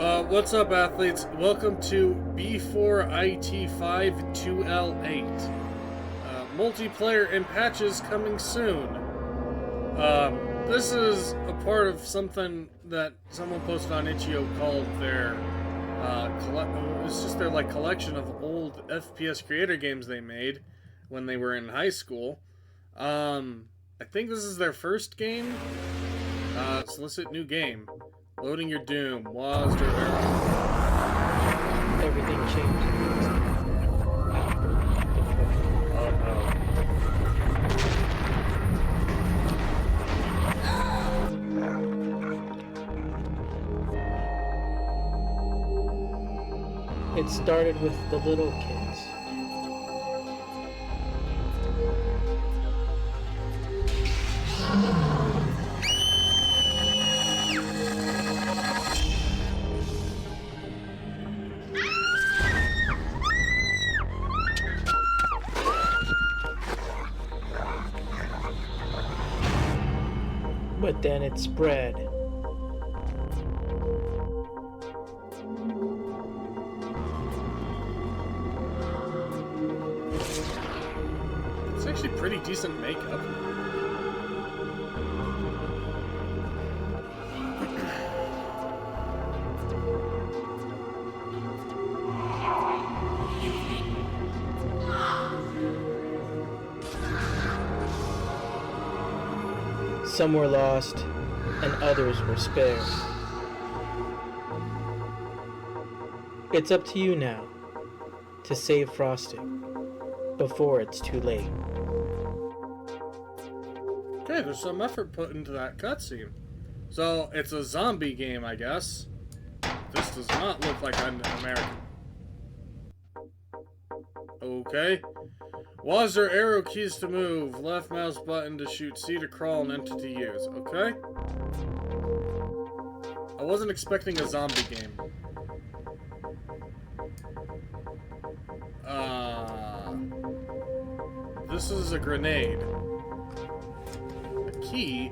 What's up, athletes? Welcome to B4 IT5 2L8. Multiplayer and patches coming soon. This is a part of something that someone posted on Itch.io called their it's just their collection of old FPS creator games they made when they were in high school. I think this is their first game. Solicit new game. Loading your Doom. Was there Everything changed after the first. Oh no. It started with the little kids. But then it spread. It's actually pretty decent makeup. Some were lost, and others were spared. It's up to you now to save Frosting before it's too late. Okay, there's some effort put into that cutscene. So, it's a zombie game, I guess. This does not look like an American. Okay. Was there arrow keys to move? Left mouse button to shoot, C to crawl, and enter to use. Okay. I wasn't expecting a zombie game. This is a grenade. A key.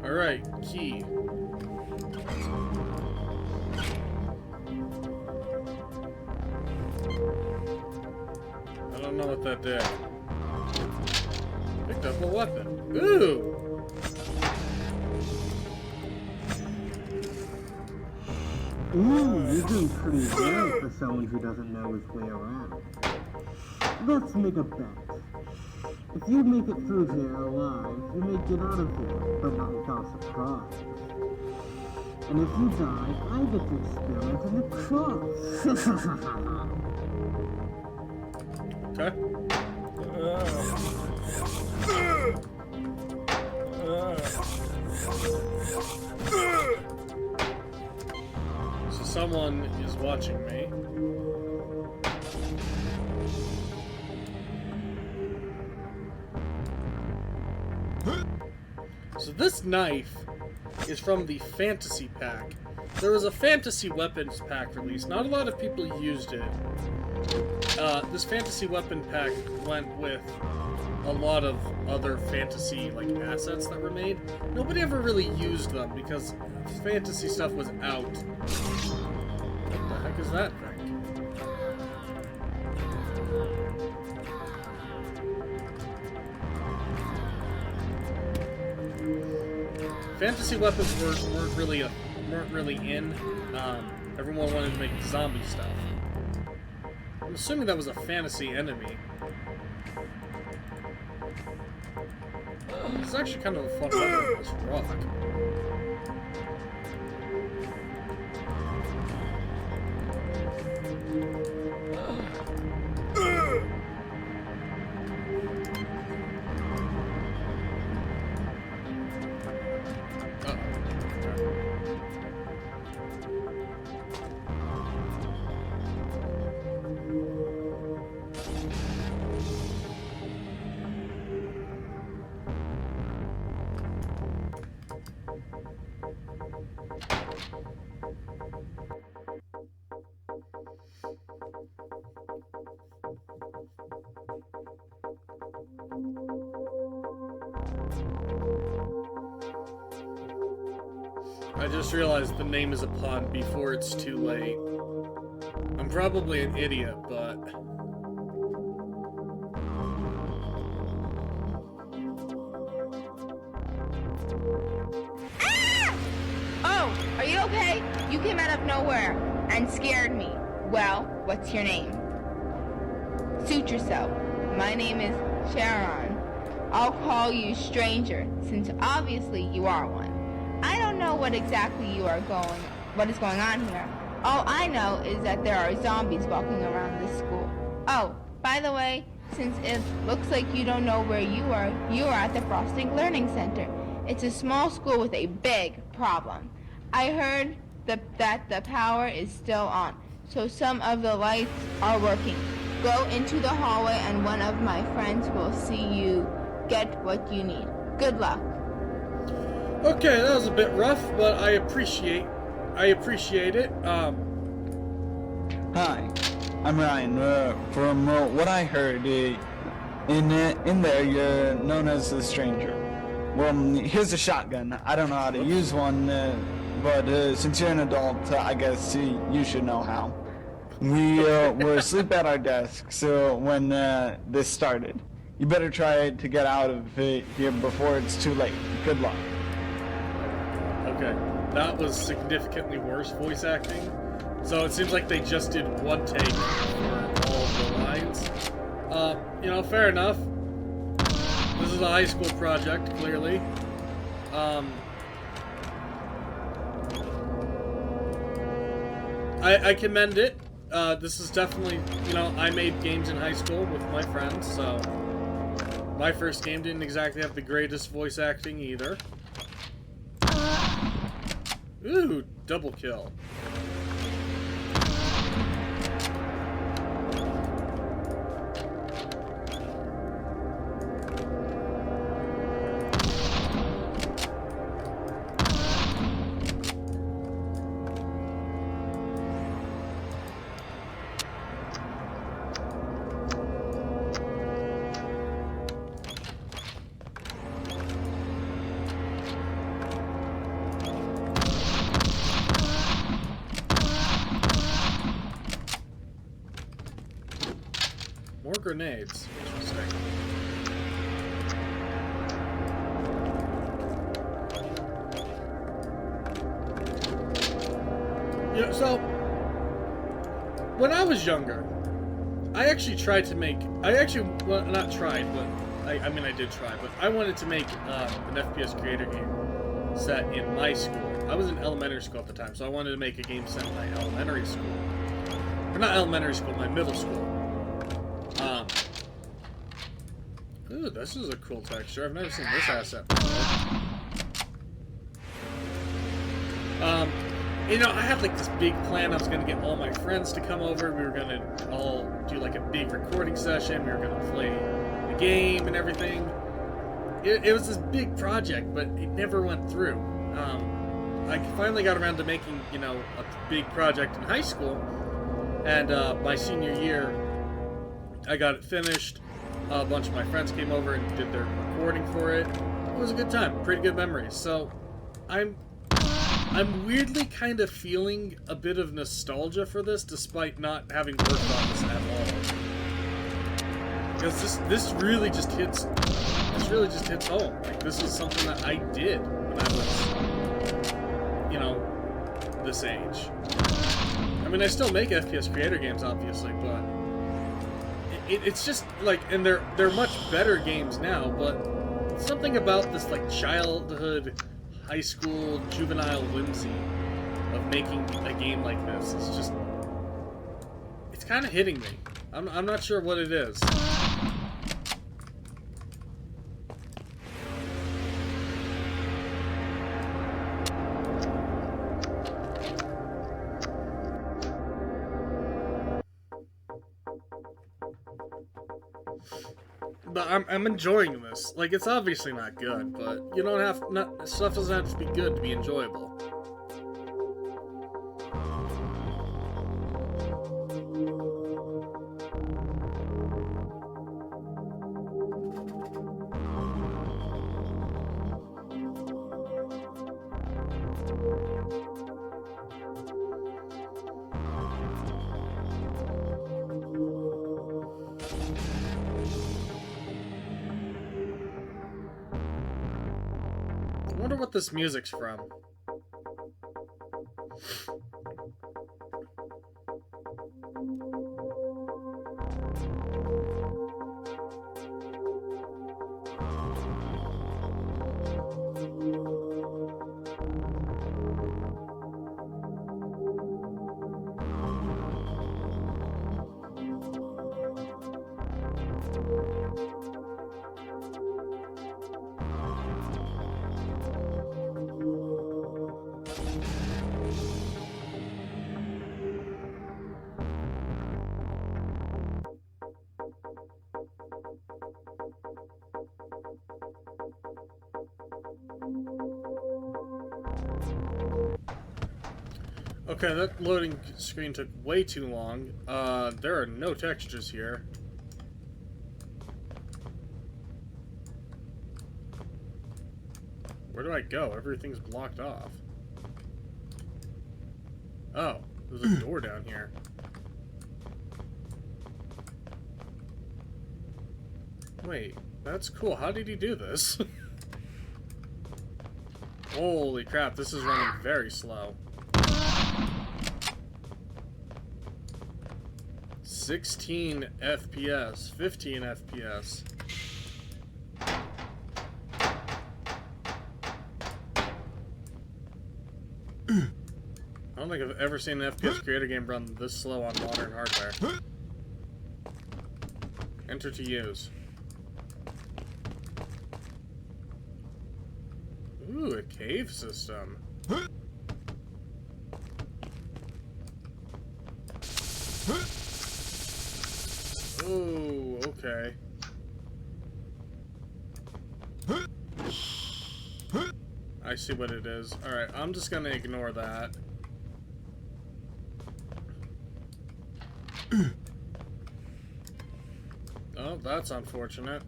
Alright, key. I don't know what that did. Picked up a weapon. Ooh! Ooh, you're doing pretty well for someone who doesn't know his way around. Let's make a bet. If you make it through here alive, you may get out of here, but not without surprise. And if you die, I get to experiment in the cross. Okay. So someone is watching me. So this knife is from the Fantasy Pack. There was a Fantasy Weapons Pack released. Not a lot of people used it. This Fantasy Weapon Pack went with a lot of other fantasy assets that were made. Nobody ever really used them because fantasy stuff was out. What the heck is that thing? Fantasy weapons weren't really in. Everyone wanted to make zombie stuff. I'm assuming that was a fantasy enemy. It's actually kind of a fun weapon, this rock. I just realized the name is a pun before it's too late. I'm probably an idiot, but... Ah! Oh, are you okay? You came out of nowhere and scared me. Well, what's your name? Suit yourself. My name is Sharon. I'll call you stranger, since obviously you are one. I don't know what is going on here. All I know is that there are zombies walking around this school. Oh, by the way, since it looks like you don't know where you are at the Frosting Learning Center. It's a small school with a big problem. I heard that the power is still on, so some of the lights are working. Go into the hallway and one of my friends will see you get what you need. Good luck. Okay, that was a bit rough, but I appreciate it. Hi, I'm Ryan. From what I heard, in there you're known as the stranger. Well, here's a shotgun. I don't know how to use one, but since you're an adult, I guess you should know how. We were asleep at our desks when this started. You better try to get out of here before it's too late. Good luck. Okay, that was significantly worse voice acting. So it seems like they just did one take for all of the lines. Fair enough. This is a high school project, clearly. I commend it. This is definitely, I made games in high school with my friends, so my first game didn't exactly have the greatest voice acting either. Ooh, double kill. More grenades. Interesting. So when I was younger, I actually tried to make. Well, not tried, but I mean I did try, but I wanted to make an FPS creator game set in my school. I was in elementary school at the time, so I wanted to make a game set in my elementary school. Or not elementary school, my middle school. Ooh, this is a cool texture. I've never seen this asset before. I had like this big plan. I was gonna get all my friends to come over. We were gonna all do like a big recording session. We were gonna play the game and everything. It was this big project, but it never went through. I finally got around to making, a big project in high school, and my senior year, I got it finished. A bunch of my friends came over and did their recording for it. It was a good time, pretty good memories. So, I'm weirdly kind of feeling a bit of nostalgia for this, despite not having worked on this at all. Because this really just hits home. Like, this is something that I did when I was, this age. I mean, I still make FPS creator games, obviously, but it's just like, and they're much better games now, but something about this like childhood, high school, juvenile whimsy of making a game like this is just, it's kind of hitting me. I'm not sure what it is. But I'm enjoying this. Like, it's obviously not good, but you don't have stuff doesn't have to be good to be enjoyable. wonder what this music's from. Okay, that loading screen took way too long. There are no textures here. Where do I go? Everything's blocked off. Oh, there's a door down here. Wait, that's cool. How did he do this? Holy crap, this is running very slow. 16 FPS, 15 FPS. I don't think I've ever seen an FPS creator game run this slow on modern hardware. Enter to use. Ooh, a cave system. Oh, okay. I see what it is. Alright, I'm just gonna ignore that. Oh, that's unfortunate.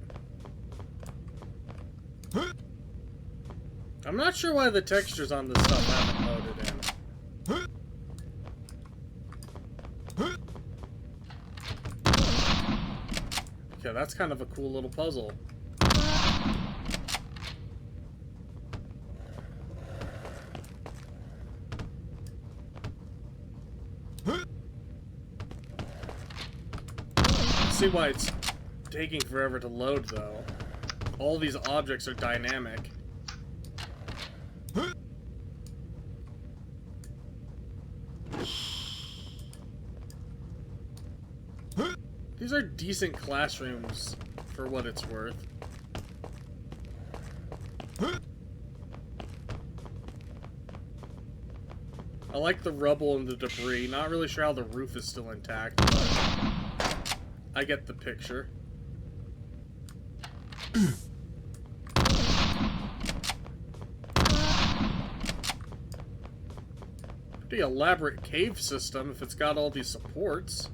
I'm not sure why the textures on this stuff haven't loaded in. Okay, that's kind of a cool little puzzle. See why it's taking forever to load, though. All these objects are dynamic. These are decent classrooms for what it's worth. I like the rubble and the debris. Not really sure how the roof is still intact, but I get the picture. Pretty elaborate cave system if it's got all these supports.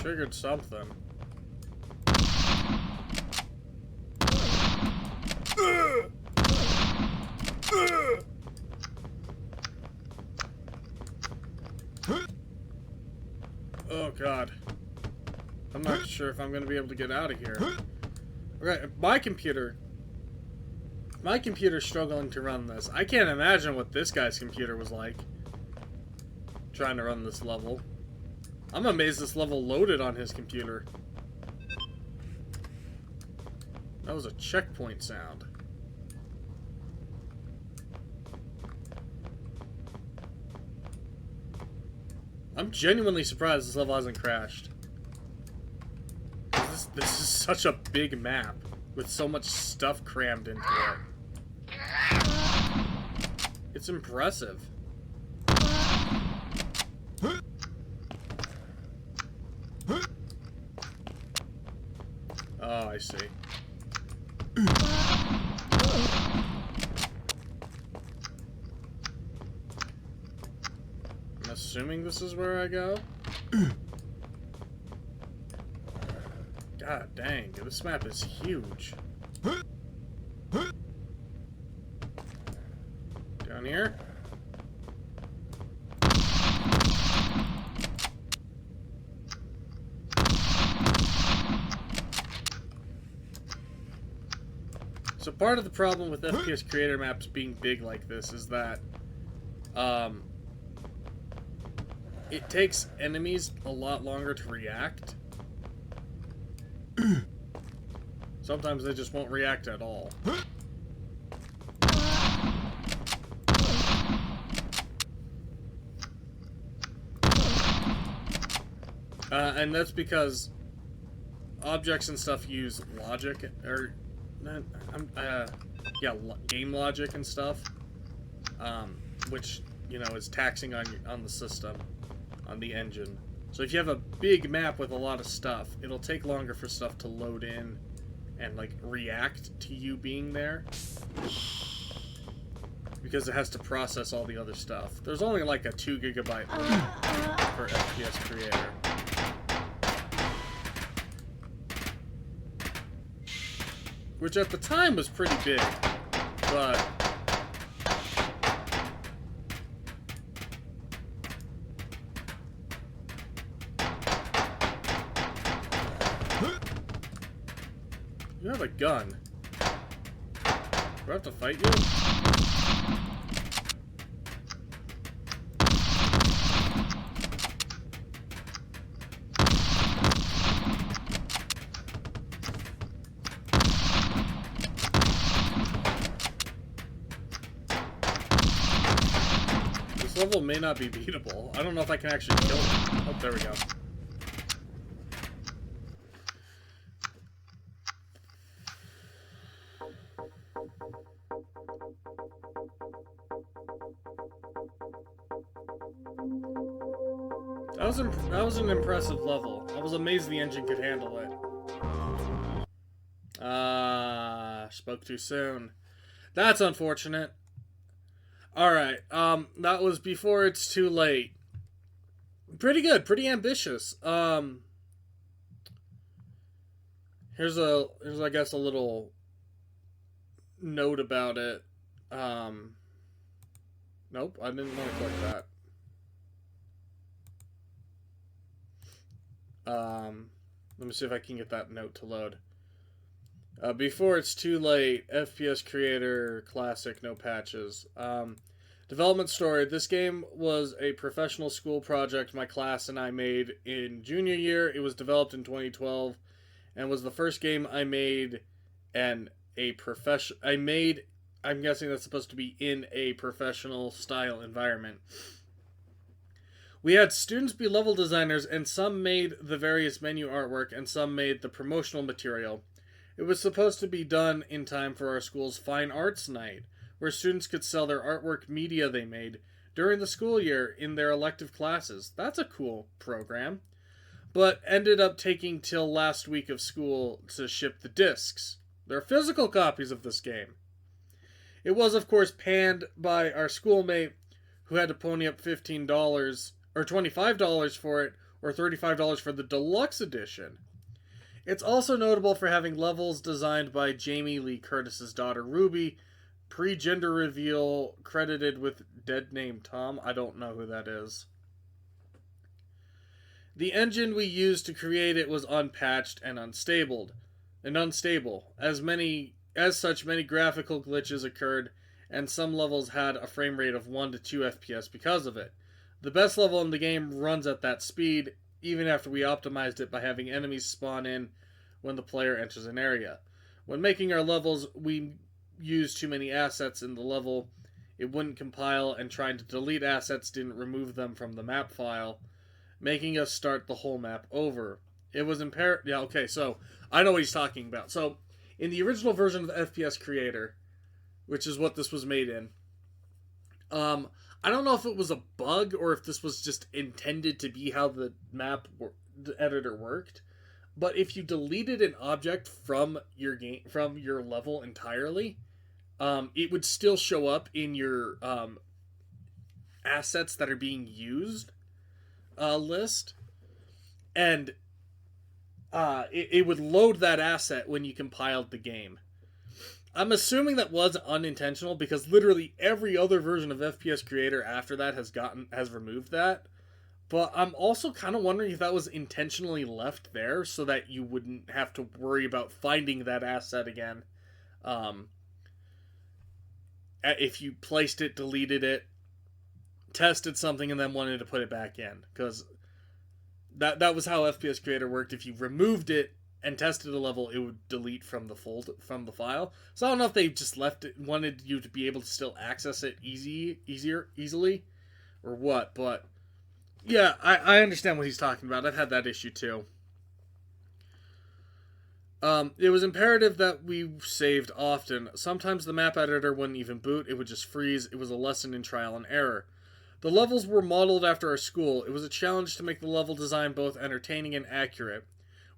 Triggered something. Oh god. I'm not sure if I'm gonna be able to get out of here. Right, my computer's struggling to run this. I can't imagine what this guy's computer was like trying to run this level. I'm amazed this level loaded on his computer. That was a checkpoint sound. I'm genuinely surprised this level hasn't crashed. This is such a big map with so much stuff crammed into it. It's impressive. Oh, I see. assuming this is where I go. God dang, this map is huge. Down here? So part of the problem with FPS creator maps being big like this is that it takes enemies a lot longer to react. Sometimes they just won't react at all. And that's because objects and stuff use logic, or game logic and stuff, which, you know, is taxing on the system, on the engine. So if you have a big map with a lot of stuff, it'll take longer for stuff to load in and, like, react to you being there, because it has to process all the other stuff. There's only like a 2 gigabyte limit for FPS Creator. Which at the time was pretty big, but you have a gun. Do I have to fight you? This level may not be beatable. I don't know if I can actually kill him. Oh, there we go. That was an impressive level. I was amazed the engine could handle it. Spoke too soon. That's unfortunate. Alright, that was Before It's Too Late. Pretty good, pretty ambitious. Here's I guess a little note about it. Nope, I didn't want to click that. Let me see if I can get that note to load. Before It's Too Late, FPS Creator Classic, no patches. Development story. This game was a professional school project my class and I made in junior year. It was developed in 2012 and was the first game I made I'm guessing that's supposed to be in a professional style environment. We had students be level designers, and some made the various menu artwork, and some made the promotional material. It was supposed to be done in time for our school's Fine Arts Night, where students could sell their artwork media they made during the school year in their elective classes. That's a cool program. But ended up taking till last week of school to ship the discs. They're physical copies of this game. It was, of course, panned by our schoolmate, who had to pony up $15 or $25 for it, or $35 for the deluxe edition. It's also notable for having levels designed by Jamie Lee Curtis's daughter Ruby, pre-gender reveal credited with dead name Tom. I don't know who that is. The engine we used to create it was unpatched and unstable. As such, many graphical glitches occurred, and some levels had a frame rate of 1 to 2 FPS because of it. The best level in the game runs at that speed, even after we optimized it by having enemies spawn in when the player enters an area. When making our levels, we used too many assets in the level. It wouldn't compile, and trying to delete assets didn't remove them from the map file, making us start the whole map over. It was imperative. Yeah, okay, so I know what he's talking about. So, in the original version of FPS Creator, which is what this was made in, I don't know if it was a bug or if this was just intended to be how the editor worked, but if you deleted an object from your level entirely, it would still show up in your assets that are being used list, and it would load that asset when you compiled the game. I'm assuming that was unintentional because literally every other version of FPS Creator after that has removed that. But I'm also kind of wondering if that was intentionally left there so that you wouldn't have to worry about finding that asset again. If you placed it, deleted it, tested something, and then wanted to put it back in. Because that was how FPS Creator worked. If you removed it and tested a level, it would delete from the file. So I don't know if they just wanted you to be able to still access it easily, or what, but yeah, I understand what he's talking about. I've had that issue too. It was imperative that we saved often. Sometimes the map editor wouldn't even boot, it would just freeze. It was a lesson in trial and error. The levels were modeled after our school. It was a challenge to make the level design both entertaining and accurate.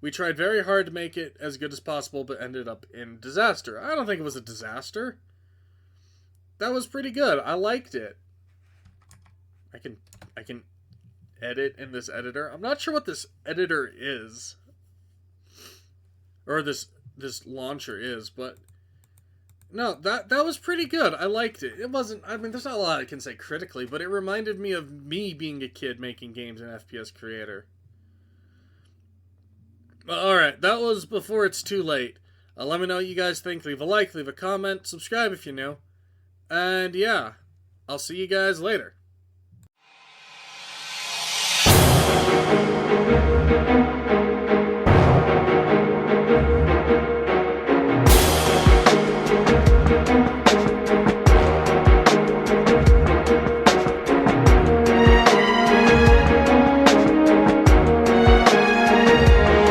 We tried very hard to make it as good as possible, but ended up in disaster. I don't think it was a disaster. That was pretty good. I liked it. I can edit in this editor. I'm not sure what this editor is. Or this launcher is, but no, that was pretty good. I liked it. It wasn't, I mean, there's not a lot I can say critically, but it reminded me of me being a kid making games in FPS Creator. Alright, that was before it's too late. Let me know what you guys think. Leave a like, leave a comment, subscribe if you're new. And yeah, I'll see you guys later.